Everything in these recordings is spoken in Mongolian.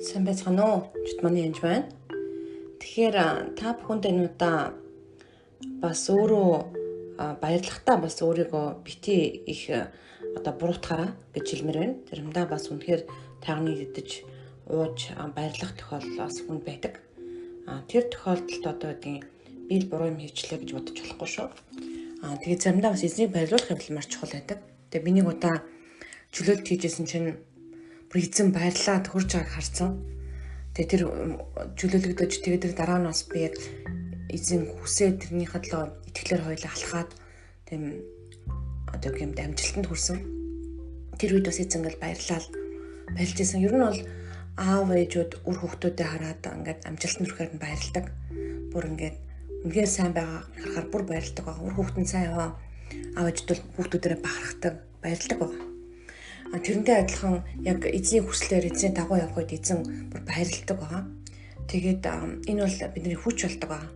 Сайн байцгаана уу? Чит манай янж байна. Тэгэхээр та бүхэнд энэ удаа бас өөрөө баярлахтаа бас өөрийгөө бити их одоо буруутгаараа гэж хэлмээр байна. Заримдаа бас үнэхээр тагныг идэж ууж баярлах тохиолдол бас хүнд байдаг. Тэр тохиолдолд одоо гэдгийг би буруу юм хийчлээ гэж бодож болохгүй шүү. Тэгээд заримдаа бас эзнийг баярлуулах явдал маш чухал байдаг. Тэгээд би нэг удаа чөлөөлт хийжсэн чинь бүр эзэн баярлаад хурж байгааг харсан. Тэгээ тэр чөлөөлөгдөж тэгээд тэр дараа нь бас би яг эзэн хүсээ тэрнийхээ төлөө итгэлээр хоёлаа алхаад тийм одоо гэмт амжилтанд хүрсэн. Тэр үед бас эзэн ингээл баярлж исэн. Ер нь бол аав ээжүүд үр хүүхдүүдэд хараад ингээд амжилтанд хүрэхээр нь баярладаг. Бүр ингээд үнээр сайн байгаа харахаар бүр баярладаг байгаа. Үр хүүхэд нь сайн яваа аав ээжүүд бол хүүхдүүдээрээ бахархдаг, баярладаг байгаа. Тэрнтэй адилхан яг эзний хүслээр эзний дагуу явах үед эзэн бүр баярлдаг байгаа. Тэгээд энэ бол бидний хүч болдог байгаа.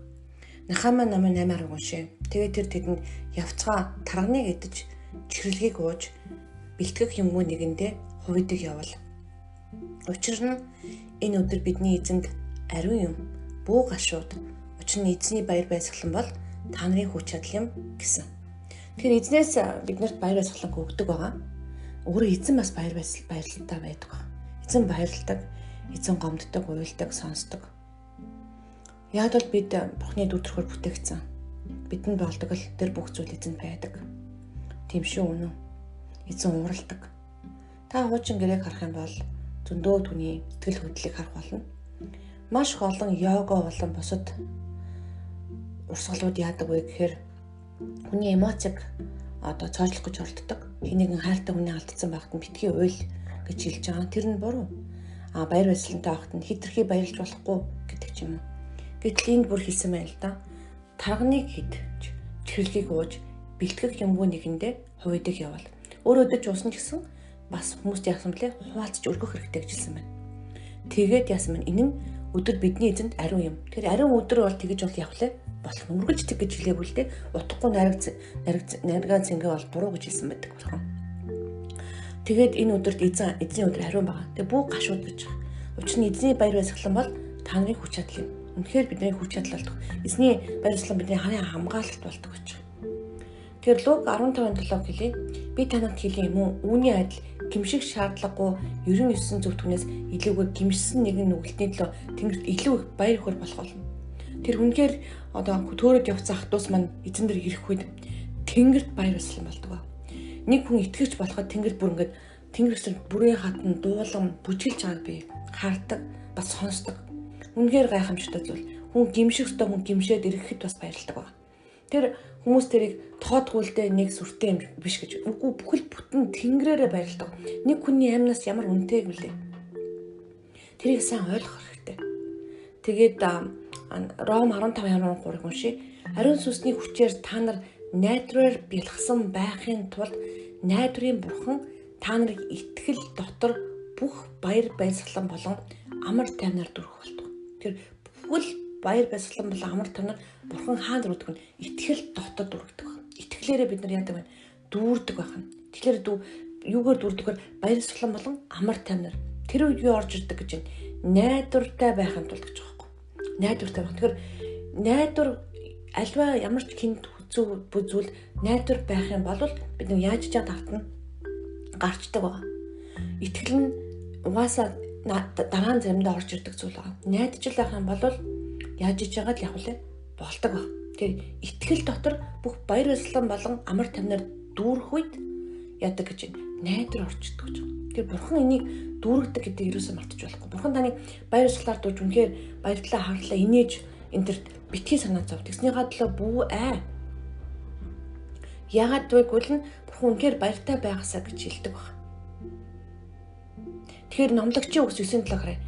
Нахамаа намын 8-аар уншээ. Тэгээд тэр тэдэнд явцгаа тарганыг идэж, чихрэлгийг ууж, бэлтгэх юмгүй нэгэндээ хувидаг явал. Учир нь энэ өдөр бидний эзэнд ариун юм, бүү гашууд, учир нь эзний баяр баясгалан бол та нарын хүч чадал юм гэсэн. Тэгэхээр эзнээс биднэрт баяр баясгалан өгдөг байгаа. Өөрөө эзэн бас баярлалтай байдаг. Эзэн баярлалдаг, эзэн гомддог, уйлдаг, сонсдог. Яг бол бид Бурхны дүр төрхөөр бүтээгдсэн. Бидэнд болдог л тэр бүх зүйл эзэнд байдаг. Тийм шүү үнэн. Эзэн уурладаг. Та хуучин гэрээг харах юм бол зөндөө түүний сэтгэл хөдлөлийг харах болно. Маш их олон йога болон бусад урсгалууд яадаг вэ гэхээр хүний эмоцийг одоо цоочлох гэж оролддог. Хинэгэн хайртай хүний алдсан байхад нь битгий уйл гэж хэлж байгаа. Тэр нь буруу. Баяр баясгалантай байхад нь хитрхи баярлж болохгүй гэдэг ч юм уу. Гэтэл энд бүр хэлсэн байна л да. Тарганыг хидж, чихрэлгийг ууж, бэлтгэх юмгүй нэгэндээ хувидаг явал. Өөрөө өдөрж уусан ч гэсэн бас хүмүүст яасан блэ? Хуваалцж өргөх хэрэгтэй гэж хэлсэн байна. Тэгээд яасан байна? Энэ нь өдөр бидний эзэнд ариун юм. Тэр ариун өдөр бол тэгэж бол явах лээ. Болох мөргөж тэг гэж хэлээгүй л дээ. Утгагүй наргаа цэнгээ бол буруу гэж хэлсэн байдаг бурхан. Тэгээд энэ өдөрт эзний өдөр ариун байгаа. Тэгээ бүх гашууд гэж байгаа. Учир нь эзний баяр баясгалан бол та нарын хүч чадал юм. Үнэхээр бидний хүч чадал болдог. Эзний баяр баясгалан бидний харин хамгаалалт болдог гэж байгаа. Тэгэхээр Луг 15:7 хэлээ. Би танад хэлье юм уу? Үүний адил гимших шаардлагагүй 99 зөв түнээс илүүгээр гимшсэн нэгэн нүгэлтийн төлөө Тэнгэрт илүү их баяр хөөр болох болно. Тэр үнэхээр одоо төөрөд явцсан хатуус маань эзэн дээр ирэх үед Тэнгэрт баяр баясгалан болдог. Нэг хүн итгэж болоход Тэнгэр бүр ингээд Тэнгэрээс бүрээ хатан дуулам бүжгэлж байгааг би хардаг, бас сонсдог. Үнэхээр гайхамшигтай зүйл. Хүн гимших ёстой хүн гимшээд ирэхэд бас баярлдаг байна. Тэр хүмүүс тэрийг тоодгуулдэ нэг сүртэй юм биш гэж. Үгүй бүхэл бүтэн Тэнгэрээрээ баярлдаг. Нэг хүний амьнаас ямар үнэтэй гэлээ. Тэрийг сайн ойлгох хэрэгтэй. Тэгээд Ром 15:3-ыг уншия. Ариун сүнсний хүчээр та нар найдвараар бэлгсэн байхын тулд найдварын бурхан та нарыг итгэл дотор бүх баяр баясгалан болон амар тайвнаар дүрх болдог. Тэр бүхэл баяр баясгалан болон амар тайвнаар бурхан хаанд дүрдэг нь итгэл дотор дүргдэг байна. Итгэлээрээ бид нар яадаг байна? Дүүрдэг байна. Тэгэхээр юугаар дүүрдэггээр баяр баясгалан болон амар тайвнаар тэр үед юу орж ирдэг гэж байна? Найдвартай байхын тулд гэж байгаа. Найдвартай байх. Тэгэхээр найдвар альва ямар ч хинт зүйл найдвар байх юм бол бид нэг яаж чад автна гарчдаг байгаа. Итгэл нь угаасаа дараа нь заримдаа орж ирдэг зүйл байгаа. Найдаж байх юм бол яаж иж байгаа л явах лээ болдог баг. Тэр итгэл дотор бүх баяр баясгалан болон амар тайвнаар дүүрэх үед яадаг гэж найдвар орчдөг гэж байна. Тэр бурхан энийг дүүргдэг гэдэг юусоо мартаж болохгүй. Бурхан таныг баяр баясгалаар дууж үнэхээр баярлалаа харлаа инээж энэ төр битгий санаа зов. Тэгснийхаа төлөө бүү аа. Яагаад гэвэл нь бурхан үнэхээр баяртай байгаасаа гэж хэлдэг баг. Тэгэхээр номлогчийн үгс 9-ийн талаар харъя.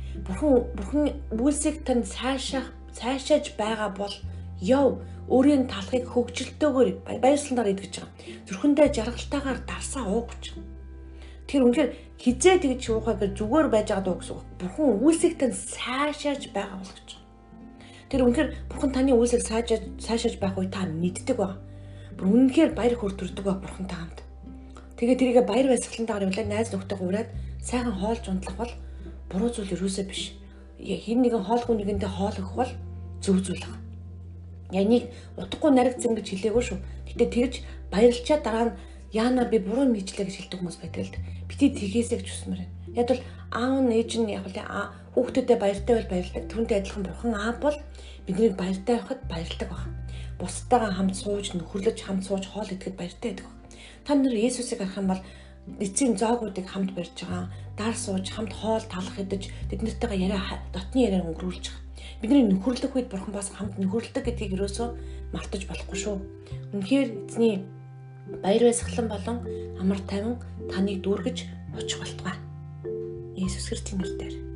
Бурхан үйлсийг тань цаашааж байгаа бол яв өөрийн талхыг хөгжилтөөгөр баярсланаар идэж байгаа. Зүрхэндээ жаргалтайгаар дарсаа ууг гэж. Тэр үнэхээр хизээ тэгж уухаа гэж зүгээр байж байгаа дуу гэсэн үг. Бурхан үйлсийг тань цаашааж байгаа бол гэж. Тэр үнэхээр бурхан таны үйлсийг цаашааж байх үе та мэддэг баг. Бүр үнэхээр баяр хөөр төрдөг баг бурхан та хамт. Тэгээд тэрийг баяр баясгалантайгаар явуулаад найз нөхдөйгөө ураад сайхан хоолж унтлах бол буруу зүйл юусоо биш. Хин нэгэн хоолгүй нэгэндээ хоол өгөх бол зөв зүйл байна. Янийг утгагүй наригдсан гэж хэлээгүй шүү. Гэтэ тэгж баярлчаа дараа нь яана би буруу мэдчлээ гэж хэлдэг хүмүүс байдаг л да. Бити тгийсэй гэж хүсмээр байна. Яг бол аав нь ээж нь яг л хүүхдүүдэд баяртай бол баярлдаг. Түүнтэй адилхан бурхан аав бол биднийг баяртай байхад баярладаг баг. Бусдаагаа хамт сууж, нөхөрлөж хамт сууж хоол идэхэд баяртай байдаг. Та нар Есүсийг харах юм бол эцсийн зоогуудыг хамт барьж байгаа, дар сууж хамт хоол талах идэж тэднэртэйгээ яриа дотны яриа өнгөрүүлж байгаа. Бидний нөхөрлөх үед бурхан бас хамт нөхөрлөдөг гэдгийг ерөөсөө мартаж болохгүй шүү. Үнэхээр эзний баяр баясгалан болон амар тайван таныг дүүргэж очих болтугай. Есүс Христийн нэрээр.